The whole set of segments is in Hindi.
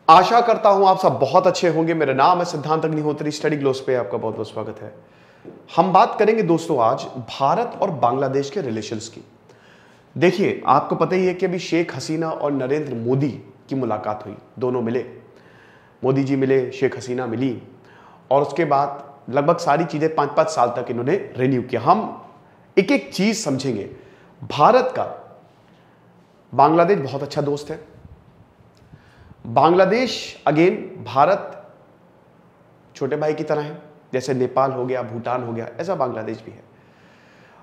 आशा करता हूं आप सब बहुत अच्छे होंगे। मेरा नाम है सिद्धांत अग्निहोत्री। स्टडी ग्लोस पे आपका बहुत बहुत स्वागत है। हम बात करेंगे दोस्तों आज भारत और बांग्लादेश के रिलेशंस की। देखिए, आपको पता ही है कि अभी शेख हसीना और नरेंद्र मोदी की मुलाकात हुई, दोनों मिले, मोदी जी मिले, शेख हसीना मिली और उसके बाद लगभग सारी चीजें 5-5 साल तक इन्होंने रिन्यू किया। हम एक एक चीज समझेंगे। भारत का बांग्लादेश बहुत अच्छा दोस्त है। बांग्लादेश अगेन भारत छोटे भाई की तरह है, जैसे नेपाल हो गया, भूटान हो गया, ऐसा बांग्लादेश भी है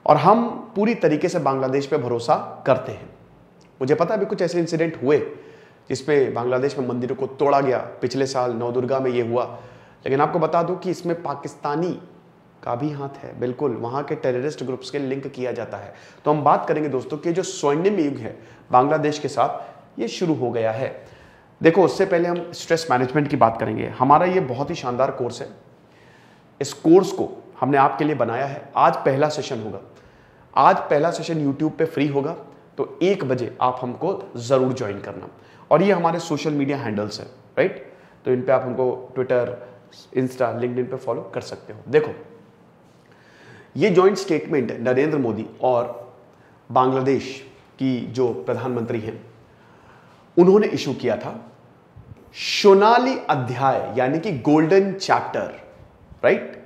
और हम पूरी तरीके से बांग्लादेश पे भरोसा करते हैं। मुझे पता है अभी कुछ ऐसे इंसिडेंट हुए जिसपे बांग्लादेश में मंदिरों को तोड़ा गया, पिछले साल नवदुर्गा में ये हुआ, लेकिन आपको बता दूं कि इसमें पाकिस्तानी का भी हाथ है। बिल्कुल, वहां के टेररिस्ट ग्रुप्स के लिंक किया जाता है। तो हम बात करेंगे दोस्तों कि जो स्वर्णिम युग है बांग्लादेश के साथ, ये शुरू हो गया है। देखो, उससे पहले हम स्ट्रेस मैनेजमेंट की बात करेंगे। हमारा ये बहुत ही शानदार कोर्स है। इस कोर्स को हमने आपके लिए बनाया है। आज पहला सेशन होगा, आज पहला सेशन यूट्यूब पे फ्री होगा, तो 1 बजे आप हमको जरूर ज्वाइन करना। और ये हमारे सोशल मीडिया हैंडल्स है, राइट? तो इन पे आप हमको ट्विटर, इंस्टा, लिंक्डइन पे फॉलो कर सकते हो। देखो, ये जॉइंट स्टेटमेंट नरेंद्र मोदी और बांग्लादेश की जो प्रधानमंत्री हैं उन्होंने इशू किया था। सोनाली अध्याय यानी कि golden chapter, right?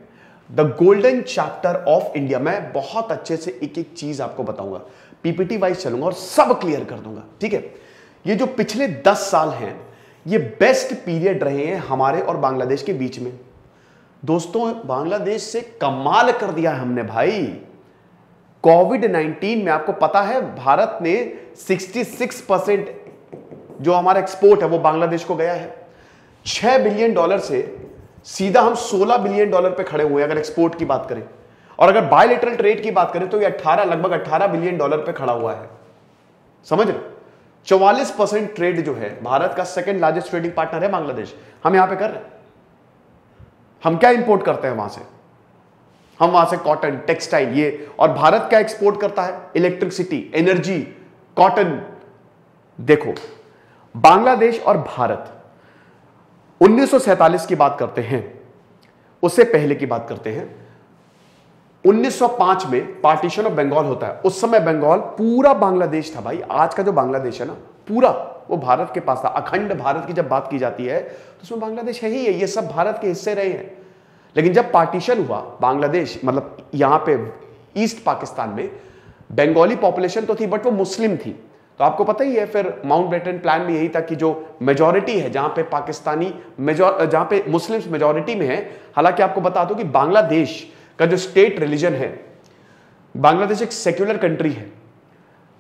The golden chapter of India. मैं बहुत अच्छे से एक एक चीज आपको बताऊंगा, पीपीटी वाइज चलूंगा और सब क्लियर कर दूंगा, ठीक है? ये जो पिछले 10 साल हैं, ये बेस्ट पीरियड रहे हैं हमारे और बांग्लादेश के बीच में। दोस्तों, बांग्लादेश से कमाल कर दिया है हमने भाई। कोविड-19 में आपको पता है भारत ने 66% जो हमारा एक्सपोर्ट है वो बांग्लादेश को गया है। $6 बिलियन से सीधा हम $16 बिलियन पे खड़े हुए अगर एक्सपोर्ट की बात करें, और अगर बायलैटरल ट्रेड की बात करें तो ये लगभग $18 बिलियन पे खड़ा हुआ है। समझ रहे? 44% ट्रेड जो है, भारत का सेकंड लार्जेस्ट ट्रेडिंग पार्टनर है बांग्लादेश। हम यहां पे कर रहे हैं। हम क्या इंपोर्ट करते हैं वहां से? हम वहां से कॉटन, टेक्सटाइल, ये, और भारत क्या एक्सपोर्ट करता है? Electricity, energy, cotton. देखो, बांग्लादेश और भारत 1947 की बात करते हैं, उससे पहले की बात करते हैं। 1905 में पार्टीशन ऑफ बंगाल होता है। उस समय बंगाल पूरा बांग्लादेश था भाई। आज का जो बांग्लादेश है ना, पूरा वो भारत के पास था। अखंड भारत की जब बात की जाती है तो उसमें बांग्लादेश है ही है, ये सब भारत के हिस्से रहे हैं। लेकिन जब पार्टीशन हुआ, बांग्लादेश मतलब यहां पे ईस्ट पाकिस्तान में बंगाली पॉपुलेशन तो थी, बट वो मुस्लिम थी। तो आपको पता ही है फिर माउंटबेटन प्लान में यही था कि जो मेजॉरिटी है, जहां पे पाकिस्तानी जहां पे मुस्लिम्स मेजॉरिटी में है। हालांकि आपको बता दूं कि बांग्लादेश का जो स्टेट रिलीजन है, बांग्लादेश एक सेक्युलर कंट्री है।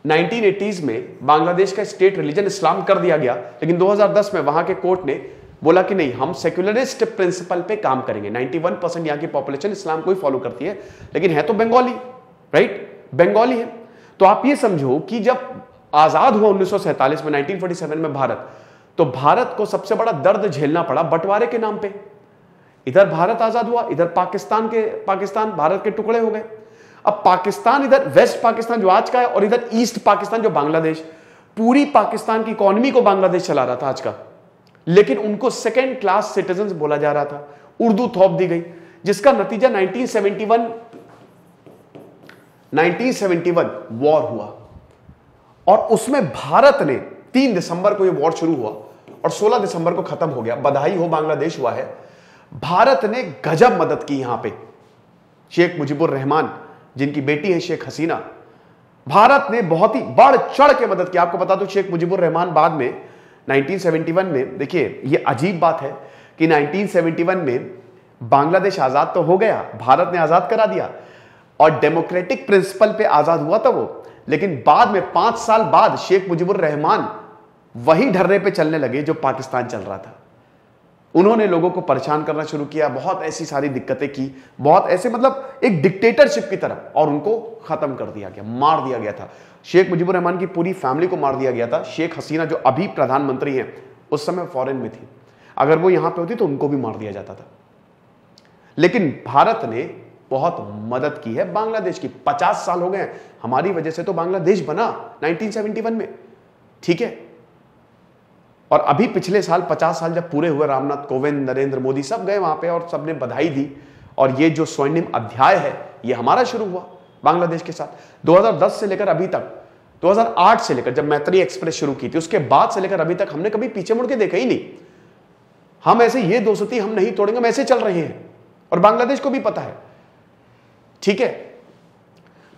1980s में बांग्लादेश का स्टेट रिलीजन इस्लाम कर दिया गया, लेकिन 2010 में वहां के कोर्ट ने बोला कि नहीं, हम सेक्युलरिस्ट प्रिंसिपल पे काम करेंगे। 91% यहां की पॉपुलेशन इस्लाम को ही फॉलो करती है, लेकिन है तो बंगाली, राइट? बंगाली है। तो आप ये समझो कि जब आजाद हुआ 1947 में, 1947 में भारत, तो भारत को सबसे बड़ा दर्द झेलना पड़ा बंटवारे के नाम पे। इधर भारत आजाद हुआ, इधर पाकिस्तान भारत के टुकड़े हो गए। अब पाकिस्तान, इधर वेस्ट पाकिस्तान जो आज का है, और इधर ईस्ट पाकिस्तान जो बांग्लादेश, पूरी पाकिस्तान की इकोनॉमी को बांग्लादेश चला रहा था आज का, लेकिन उनको सेकेंड क्लास सिटीजन बोला जा रहा था। उर्दू थोप दी गई, जिसका नतीजा 1971 वॉर हुआ, और उसमें भारत ने 3 दिसंबर को यह वॉर शुरू हुआ और 16 दिसंबर को खत्म हो गया। बधाई हो, बांग्लादेश हुआ है। भारत ने गजब मदद की यहां पे। शेख मुजीबुर रहमान, जिनकी बेटी है शेख हसीना, भारत ने बहुत ही बढ़ चढ़ के मदद की। आपको बता दो, शेख मुजीबुर रहमान बाद में 1971 में, देखिए ये अजीब बात है कि 1971 में बांग्लादेश आजाद तो हो गया, भारत ने आजाद करा दिया और डेमोक्रेटिक प्रिंसिपल पे आजाद हुआ था वो, लेकिन बाद में 5 साल बाद शेख मुजीबुर रहमान वही ढर्रे पे चलने लगे जो पाकिस्तान चल रहा था। उन्होंने लोगों को परेशान करना शुरू किया, बहुत ऐसी सारी दिक्कतें की, बहुत ऐसे, मतलब एक डिक्टेटरशिप की तरह, और उनको खत्म कर दिया गया, मार दिया गया था। शेख मुजीबुर रहमान की पूरी फैमिली को मार दिया गया था। शेख हसीना जो अभी प्रधानमंत्री हैं, उस समय फॉरेन में थी, अगर वो यहां पे होती तो उनको भी मार दिया जाता था। लेकिन भारत ने बहुत मदद की है बांग्लादेश की। 50 साल हो गए हमारी वजह से तो बांग्लादेश बना 1971 में, ठीक है? और अभी पिछले साल 50 साल जब पूरे हुए, रामनाथ कोविंद, नरेंद्र मोदी सब गए वहां पे और सबने बधाई दी। और ये जो स्वर्णिम अध्याय है ये हमारा शुरू हुआ बांग्लादेश के साथ 2010 से लेकर अभी तक, 2008 से लेकर जब मैत्री एक्सप्रेस शुरू की थी उसके बाद से लेकर अभी तक हमने कभी पीछे मुड़ के देखा ही नहीं। हम ऐसे ये दोस्ती हम नहीं तोड़ेंगे, हम ऐसे चल रहे हैं और बांग्लादेश को भी पता है, ठीक है।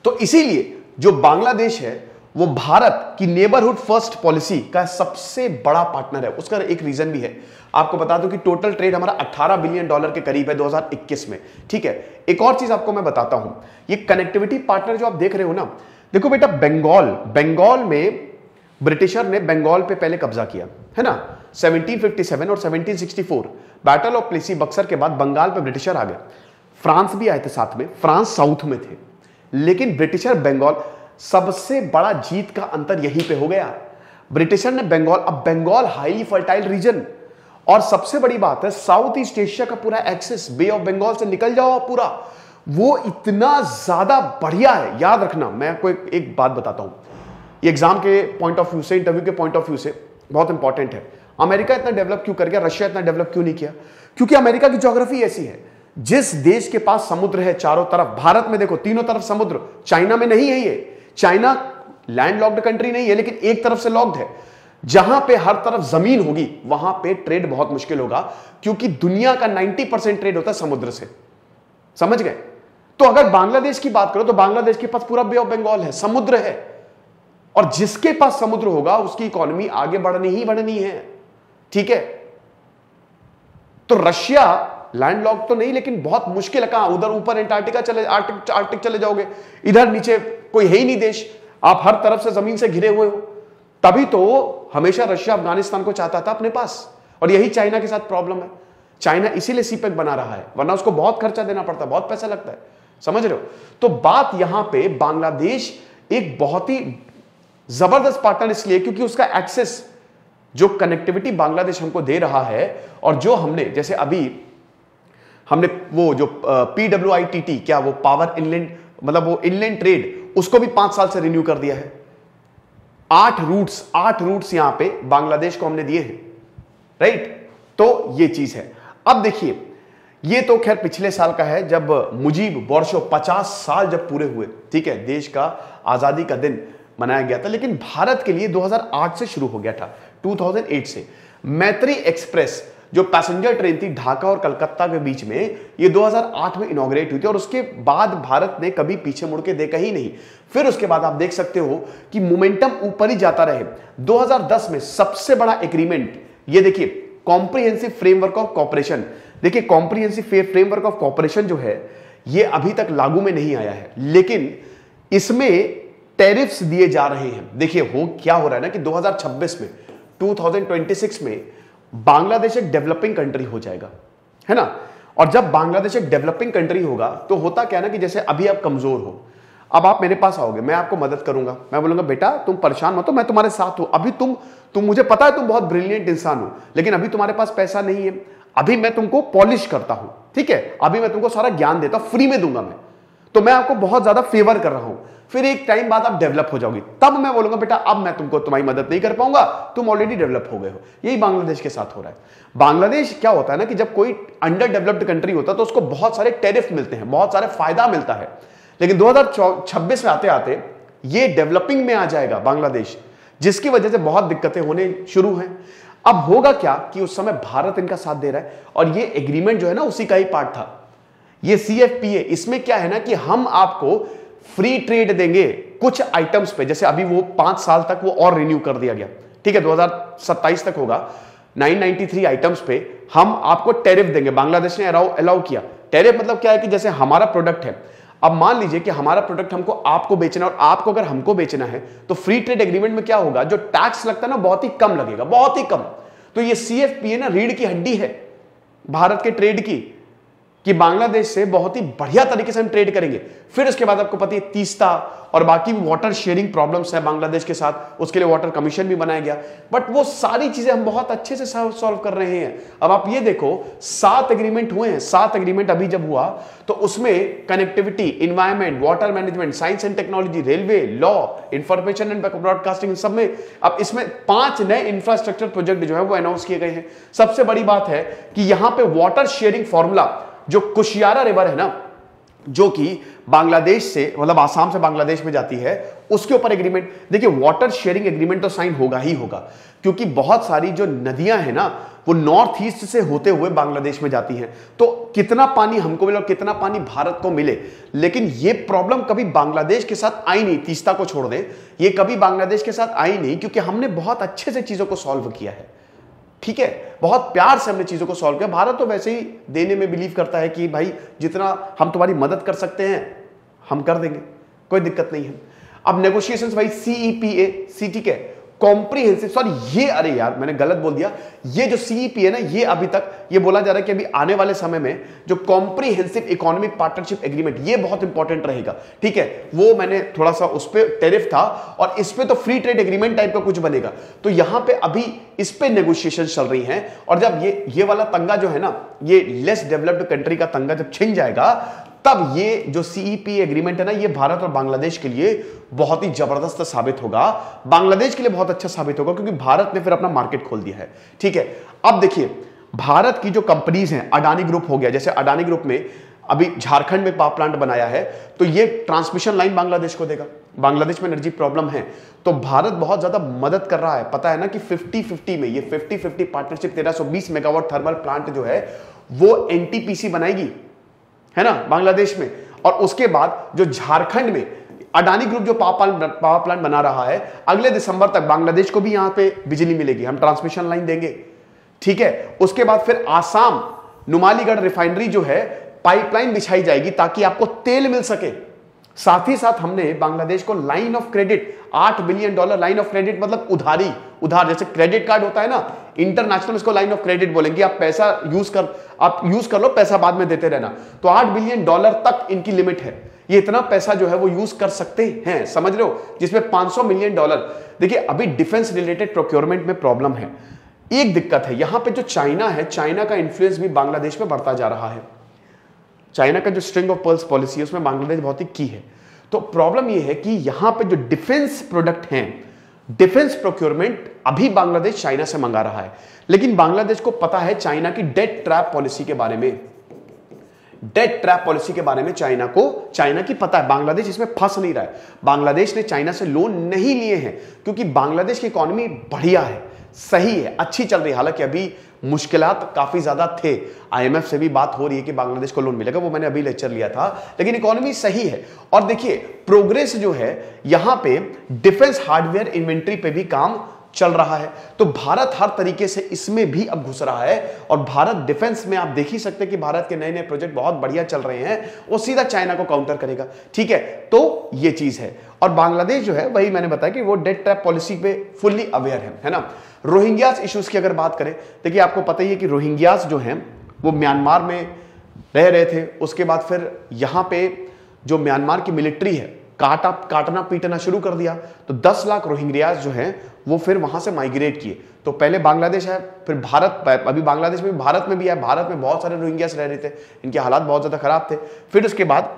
तो इसीलिए जो बांग्लादेश है वो भारत की नेबरहुड फर्स्ट पॉलिसी का सबसे बड़ा पार्टनर है। उसका एक रीजन भी है, आपको बता दूं कि टोटल ट्रेड हमारा $18 बिलियन के करीब है 2021 में, ठीक है। एक और चीज आपको मैं बताता हूं, ये कनेक्टिविटी पार्टनर जो आप देख रहे हो ना, देखो बेटा, बंगाल में ब्रिटिशर ने बंगाल पे पहले कब्जा किया है ना, 1757 और 1764 बैटल ऑफ प्लेसी बक्सर के बाद बंगाल पे ब्रिटिशर आ गए। फ्रांस भी आए थे साथ में, फ्रांस साउथ में थे, लेकिन ब्रिटिशर बंगाल, सबसे बड़ा जीत का अंतर यहीं पे हो गया। ब्रिटिशर ने बंगाल, अब बंगाल हाईली फर्टाइल रीजन, और सबसे बड़ी बात है साउथ ईस्ट एशिया का पूरा एक्सेस, बे ऑफ बंगाल से निकल जाओ पूरा, वो इतना ज्यादा बढ़िया है। याद रखना, मैं आपको एक बात बताता हूं, ये एग्जाम के पॉइंट ऑफ व्यू से, इंटरव्यू के पॉइंट ऑफ व्यू से बहुत इंपॉर्टेंट है। अमेरिका इतना डेवलप क्यों कर गया, रशिया इतना डेवलप क्यों नहीं किया? क्योंकि अमेरिका की ज्योग्राफी ऐसी है, जिस देश के पास समुद्र है चारों तरफ, भारत में देखो तीनों तरफ समुद्र, चाइना में नहीं है ये, चाइना लैंड लॉक्ड कंट्री नहीं है लेकिन एक तरफ से लॉक्ड है। जहां पे हर तरफ जमीन होगी वहां पे ट्रेड बहुत मुश्किल होगा, क्योंकि दुनिया का 90% ट्रेड होता है समुद्र से, समझ गए? तो अगर बांग्लादेश की बात करो तो बांग्लादेश के पास पूरा बे ऑफ बंगाल है, समुद्र है, और जिसके पास समुद्र होगा उसकी इकोनॉमी आगे बढ़नी ही बढ़नी है, ठीक है। तो रशिया लैंडलॉक तो नहीं लेकिन बहुत मुश्किल है, कहां, उधर ऊपर एंटार्क्टिका चले, आर्टिक चले जाओगे, इधर नीचे कोई है ही नहीं देश, आप हर तरफ से जमीन से घिरे हुए हो। तभी तो हमेशा रशिया अफगानिस्तान को चाहता था अपने पास, और यही चाइना के साथ प्रॉब्लम है। चाइना इसीलिए सीपेक बना रहा है, वरना उसको बहुत खर्चा देना पड़ता है, बहुत पैसा लगता है, समझ रहे हो? तो बात यहां पे बांग्लादेश एक बहुत ही जबरदस्त पार्टनर इसलिए क्योंकि उसका एक्सेस, जो कनेक्टिविटी बांग्लादेश हमको दे रहा है, और जो हमने, जैसे अभी हमने वो जो PWITT, क्या वो पावर इनलैंड, मतलब वो इनलैंड ट्रेड, उसको भी 5 साल से रिन्यू कर दिया है। 8 रूट्स यहां पे बांग्लादेश को हमने दिए हैं, राइट? तो ये चीज है। अब देखिए, ये तो खैर पिछले साल का है, जब मुजीब वर्षों 50 साल जब पूरे हुए, ठीक है, देश का आजादी का दिन मनाया गया था। लेकिन भारत के लिए 2008 से शुरू हो गया था, 2008 से। मैत्री एक्सप्रेस जो पैसेंजर ट्रेन थी ढाका और कलकत्ता के बीच में, ये 2008 में इनॉग्रेट हुई थी, और उसके बाद भारत ने कभी पीछे मुड़ के देखा ही नहीं। फिर उसके बाद आप देख सकते हो कि मोमेंटम ऊपर ही जाता रहे। 2010 में सबसे बड़ा एग्रीमेंट, ये देखिए, कॉम्प्रिहेंसिव फ्रेमवर्क ऑफ कॉपरेशन। देखिए, कॉम्प्रिहेंसिव फ्रेमवर्क ऑफ कॉपरेशन जो है ये अभी तक लागू में नहीं आया है, लेकिन इसमें टैरिफ्स दिए जा रहे हैं। देखिए हो क्या हो रहा है ना कि 2026 में, 2026 में बांग्लादेश एक डेवलपिंग कंट्री हो जाएगा, है ना। और जब बांग्लादेश एक डेवलपिंग कंट्री होगा तो होता क्या ना कि जैसे अभी आप कमजोर हो, अब आप मेरे पास आओगे, मैं आपको मदद करूंगा, मैं बोलूंगा बेटा तुम परेशान मत हो, मैं तुम्हारे साथ हूं। अभी तुम मुझे पता है तुम बहुत ब्रिलियंट इंसान हो, लेकिन अभी तुम्हारे पास पैसा नहीं है, अभी मैं तुमको पॉलिश करता हूं, ठीक है, अभी मैं तुमको सारा ज्ञान देता हूं, फ्री में दूंगा मैं, तो मैं आपको बहुत ज्यादा फेवर कर रहा हूं। फिर एक टाइम बाद आप डेवलप हो जाओगी, तब मैं बोलूंगा बेटा अब मैं तुमको तुम्हारी मदद नहीं कर पाऊंगा, तुम ऑलरेडी डेवलप हो गए हो। यही बांग्लादेश के साथ हो रहा है। बांग्लादेश क्या होता है ना कि जब कोई अंडर डेवलप्ड कंट्री होता है तो उसको बहुत सारे टैरिफ मिलते हैं, बहुत सारे फायदा मिलता है, लेकिन 2026 में आते आते ये डेवलपिंग में आ जाएगा बांग्लादेश, जिसकी वजह से बहुत दिक्कतें होने शुरू हैं। अब होगा क्या कि उस समय भारत इनका साथ दे रहा है, और ये एग्रीमेंट जो है ना उसी का ही पार्ट था, ये CFPA। इसमें क्या है ना कि हम आपको फ्री ट्रेड देंगे कुछ आइटम्स पे, जैसे अभी वो 5 साल तक वो और रिन्यू कर दिया गया, ठीक है, 2027 तक होगा। 993 आइटम्स पे हम आपको टैरिफ देंगे, बांग्लादेश ने अलाउ किया। टैरिफ मतलब क्या है कि जैसे हमारा प्रोडक्ट है, अब मान लीजिए कि हमारा प्रोडक्ट हमको आपको बेचना है और आपको अगर हमको बेचना है, तो फ्री ट्रेड एग्रीमेंट में क्या होगा, जो टैक्स लगता है ना बहुत ही कम लगेगा, बहुत ही कम। तो ये CFPA ना रीढ़ की हड्डी है भारत के ट्रेड की, कि बांग्लादेश से बहुत ही बढ़िया तरीके से हम ट्रेड करेंगे। फिर उसके बाद आपको पता है तीस्ता और बाकी वाटर शेयरिंग प्रॉब्लम्स है बांग्लादेश के साथ, उसके लिए वाटर कमीशन भी बनाया गया, बट वो सारी चीजें हम बहुत अच्छे से सॉल्व कर रहे हैं। अब आप ये देखो 7 एग्रीमेंट हुए हैं, 7 एग्रीमेंट अभी जब हुआ तो उसमें connectivity, environment, water management, science and technology, railway, law, information and broadcasting, सब में अब इसमें 5 नए इंफ्रास्ट्रक्चर प्रोजेक्ट जो है वो अनाउंस किए गए हैं। सबसे बड़ी बात है कि यहां पे वाटर शेयरिंग फॉर्मूला, जो कुशियारा रिवर है ना, जो कि बांग्लादेश से मतलब आसाम से बांग्लादेश में जाती है, उसके ऊपर एग्रीमेंट, देखिए वाटर शेयरिंग एग्रीमेंट तो साइन होगा ही होगा, क्योंकि बहुत सारी जो नदियां हैं ना वो नॉर्थ ईस्ट से होते हुए बांग्लादेश में जाती हैं, तो कितना पानी हमको मिले और कितना पानी भारत को मिले। लेकिन ये प्रॉब्लम कभी बांग्लादेश के साथ आई नहीं, तीस्ता को छोड़ दें, ये कभी बांग्लादेश के साथ आई नहीं, क्योंकि हमने बहुत अच्छे से चीजों को सॉल्व किया है। ठीक है, बहुत प्यार से हमने चीजों को सॉल्व किया। भारत तो वैसे ही देने में बिलीव करता है कि भाई जितना हम तुम्हारी मदद कर सकते हैं हम कर देंगे, कोई दिक्कत नहीं है। अब नेगोशिएशंस भाई CEPA, ठीक है, कॉम्प्रिहेंसिव, सॉरी ये, अरे यार मैंने गलत बोल दिया, ये जो CEPA है ना, ये अभी तक ये बोला जा रहा है कि अभी आने वाले समय में जो कॉम्प्रिहेंसिव इकोनॉमिक पार्टनरशिप एग्रीमेंट, ये बहुत इंपॉर्टेंट रहेगा। ठीक है, वो मैंने थोड़ा सा उस पर टेरिफ था और इस पे तो फ्री ट्रेड एग्रीमेंट टाइप का कुछ बनेगा, तो यहां पे अभी इस पे नेगोशिएशन चल रही हैं। और जब ये वाला तंगा जो है ना, ये लेस डेवलप्ड कंट्री का तंगा जब छिन जाएगा, तब ये जो CEPA एग्रीमेंट है ना, ये भारत और बांग्लादेश के लिए बहुत ही जबरदस्त साबित होगा, बांग्लादेश के लिए बहुत अच्छा साबित होगा, क्योंकि भारत ने फिर अपना मार्केट खोल दिया है। ठीक है, अब देखिए भारत की जो कंपनीज हैं, अडानी ग्रुप हो गया, जैसे अडानी ग्रुप में अभी झारखंड में पावर प्लांट बनाया है, तो ये ट्रांसमिशन लाइन बांग्लादेश को देगा। बांग्लादेश में एनर्जी प्रॉब्लम है, तो भारत बहुत ज्यादा मदद कर रहा है। पता है ना कि 50-50 में, ये 50-50 पार्टनरशिप 1320 मेगावाट थर्मल प्लांट जो है वो NTPC बनाएगी, है ना, बांग्लादेश में। और उसके बाद जो झारखंड में अडानी ग्रुप जो पावर प्लांट बना रहा है, अगले दिसंबर तक बांग्लादेश को भी यहां पे बिजली मिलेगी, हम ट्रांसमिशन लाइन देंगे। ठीक है, उसके बाद फिर आसाम नुमालीगढ़ रिफाइनरी जो है, पाइपलाइन बिछाई जाएगी ताकि आपको तेल मिल सके। साथ ही साथ हमने बांग्लादेश को line of credit, $8 billion line of credit, मतलब उधार, जैसे क्रेडिट कार्ड होता है ना, इंटरनेशनल इसको लाइन ऑफ क्रेडिट बोलेंगे। आप पैसा आप यूज कर लो, पैसा बाद में देते रहना। तो $8 बिलियन तक इनकी लिमिट है, ये इतना पैसा जो है वो यूज कर सकते हैं, समझ रहे हो, जिसमें $500 मिलियन। देखिए अभी डिफेंस रिलेटेड प्रोक्योरमेंट में प्रॉब्लम है, एक दिक्कत है यहां पे, जो चाइना है, चाइना का इन्फ्लुएंस भी बांग्लादेश में बढ़ता जा रहा है। चाइना का जो स्ट्रिंग ऑफ पर्ल्स पॉलिसी है उसमें बांग्लादेश बहुत ही की है। तो प्रॉब्लम यह है कि यहां पे जो डिफेंस प्रोडक्ट हैं, डिफेंस प्रोक्योरमेंट अभी बांग्लादेश चाइना से मंगा रहा है, लेकिन बांग्लादेश को पता है चाइना की डेट ट्रैप पॉलिसी के बारे में। डेट ट्रैप पॉलिसी के बारे में चाइना की पता है, बांग्लादेश इसमें फंस नहीं रहा है। बांग्लादेश ने चाइना से लोन नहीं लिए हैं क्योंकि बांग्लादेश की इकोनॉमी बढ़िया है, सही है, अच्छी चल रही है। हालांकि अभी मुश्किलात काफी ज्यादा थे, IMF से भी बात हो रही है कि बांग्लादेश को लोन मिलेगा, वो मैंने अभी लेक्चर लिया था, लेकिन इकोनॉमी सही है। और देखिए प्रोग्रेस जो है यहां पे डिफेंस हार्डवेयर इन्वेंट्री पे भी काम चल रहा है, तो भारत हर तरीके से इसमें भी अब घुस रहा है। और भारत डिफेंस में आप देख ही सकते हैं कि भारत के नए नए प्रोजेक्ट बहुत बढ़िया चल रहे हैं, वो सीधा चाइना को काउंटर करेगा। ठीक है, तो ये चीज है। और बांग्लादेश जो है, वही मैंने बताया कि वो डेट ट्रैप पॉलिसी पे फुल्ली अवेयर है ना। रोहिंग्यास इश्यूज की अगर बात करें, देखिए आपको पता ही है कि रोहिंग्यास जो हैं वो म्यांमार में रह रहे थे, उसके बाद फिर यहां पे जो म्यांमार की मिलिट्री है काटना पीटना शुरू कर दिया, तो 10 लाख रोहिंग्यास जो हैं वो फिर वहां से माइग्रेट किए। तो पहले बांग्लादेश है, फिर भारत, अभी बांग्लादेश में, भारत में भी है। भारत में बहुत सारे रोहिंग्यास रह रहे थे, इनके हालात बहुत ज्यादा खराब थे। फिर उसके बाद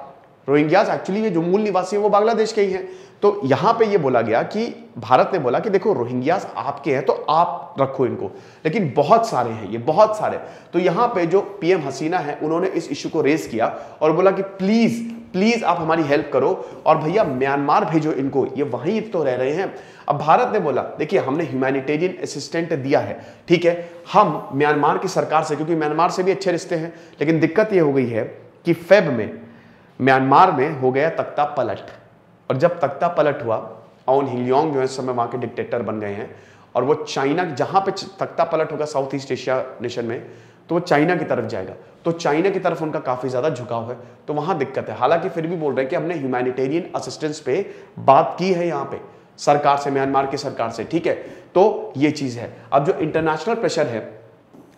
रोहिंग्यास एक्चुअली ये जो मूल निवासी है वो बांग्लादेश के ही हैं। तो यहां पे ये बोला गया कि भारत ने बोला कि देखो रोहिंग्यास आपके हैं तो आप रखो इनको, लेकिन बहुत सारे हैं ये, बहुत सारे। तो यहां पे जो PM हसीना है उन्होंने इस इश्यू को रेज किया और बोला कि प्लीज आप हमारी हेल्प करो और भैया म्यांमार भेजो इनको, ये वहीं तो रह रहे हैं। अब भारत ने बोला देखिए हमने ह्यूमैनिटेरियन असिस्टेंट दिया है, ठीक है, हम म्यांमार की सरकार से, क्योंकि म्यांमार से भी अच्छे रिश्ते हैं, लेकिन दिक्कत ये हो गई है कि फेब में म्यांमार में हो गया तख्ता पलट। और जब तख्ता पलट हुआ, ऑन हिलियोंग जो है इस समय वहां के डिक्टेटर बन गए हैं, और वो चाइना, जहां पे तख्ता पलट होगा साउथ ईस्ट एशिया नेशन में, तो वो चाइना की तरफ जाएगा। तो चाइना की तरफ उनका काफी ज्यादा झुकाव है, तो वहां दिक्कत है। हालांकि फिर भी बोल रहे हैं कि हमने ह्यूमैनिटेरियन असिस्टेंस पे बात की है यहां पे सरकार से, म्यांमार की सरकार से, ठीक है। तो ये चीज है। अब जो इंटरनेशनल प्रेशर है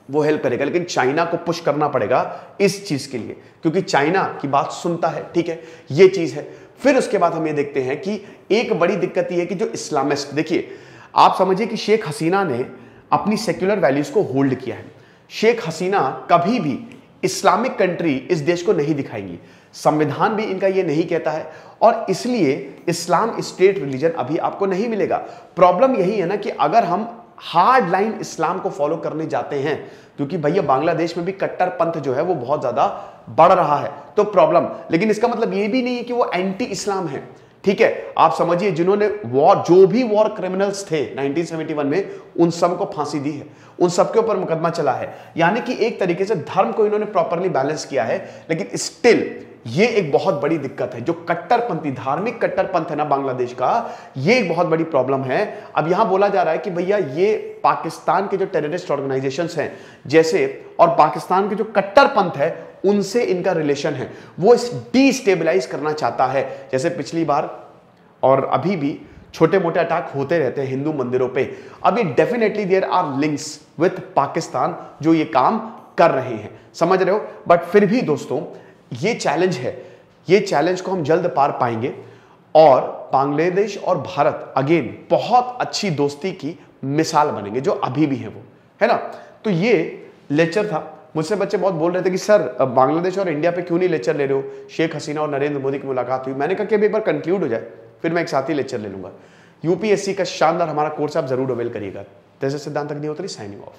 वो हेल्प करेगा, लेकिन चाइना को पुश करना पड़ेगा इस चीज के लिए, क्योंकि चाइना की बात सुनता है, ठीक है, ये चीज है। फिर उसके बाद हम ये देखते हैं कि एक बड़ी दिक्कत ये है कि जो इस्लामिस्ट, देखिए आप समझिए कि शेख हसीना ने अपनी सेक्युलर वैल्यूज को होल्ड किया है। शेख हसीना कभी भी इस्लामिक कंट्री इस देश को नहीं दिखाएंगी, संविधान भी इनका ये नहीं कहता है, और इसलिए इस्लाम स्टेट रिलीजन अभी आपको नहीं मिलेगा। प्रॉब्लम यही है ना कि अगर हम हार्ड लाइन इस्लाम को फॉलो करने जाते हैं, क्योंकि भैया बांग्लादेश में भी कट्टरपंथ जो है वो बहुत ज्यादा बढ़ रहा है, तो प्रॉब्लम, लेकिन इसका मतलब ये भी नहीं है कि वो एंटी इस्लाम है, ठीक है। आप समझिए जिन्होंने वॉर, जो भी वॉर क्रिमिनल्स थे 1971 में, उन सबको फांसी दी है, उन सबके ऊपर मुकदमा चला है, यानी कि एक तरीके से धर्म को इन्होंने प्रॉपरली बैलेंस किया है। लेकिन स्टिल ये एक बहुत बड़ी दिक्कत है, जो कट्टरपंथी धार्मिक कट्टरपंथ है ना बांग्लादेश का, ये एक बहुत बड़ी प्रॉब्लम है। अब यहां बोला जा रहा है कि भैया ये पाकिस्तान के जो टेररिस्ट ऑर्गेनाइजेशंस हैं जैसे, और पाकिस्तान के जो कट्टरपंथ है उनसे इनका रिलेशन है, वो डिस्टेबलाइज करना चाहता है। जैसे पिछली बार और अभी भी छोटे मोटे अटैक होते रहते हैं हिंदू मंदिरों पे, अब ये definitely there are links with Pakistan जो ये काम कर रहे हैं, समझ रहे हो। बट फिर भी दोस्तों ये चैलेंज है, ये चैलेंज को हम जल्द पार पाएंगे, और बांग्लादेश और भारत अगेन बहुत अच्छी दोस्ती की मिसाल बनेंगे, जो अभी भी है वो, है ना। तो ये लेक्चर था। मुझसे बच्चे बहुत बोल रहे थे कि सर बांग्लादेश और इंडिया पे क्यों नहीं लेक्चर ले रहे हो, शेख हसीना और नरेंद्र मोदी की मुलाकात हुई। मैंने कहा कि अभी एक बार कंक्लूड हो जाए, फिर मैं एक साथ ही लेक्चर ले लूंगा। यूपीएससी का शानदार हमारा कोर्स आप जरूर अवेल करिएगा। दिस इज सिद्धांत अग्निहोत्री साइनिंग ऑफ।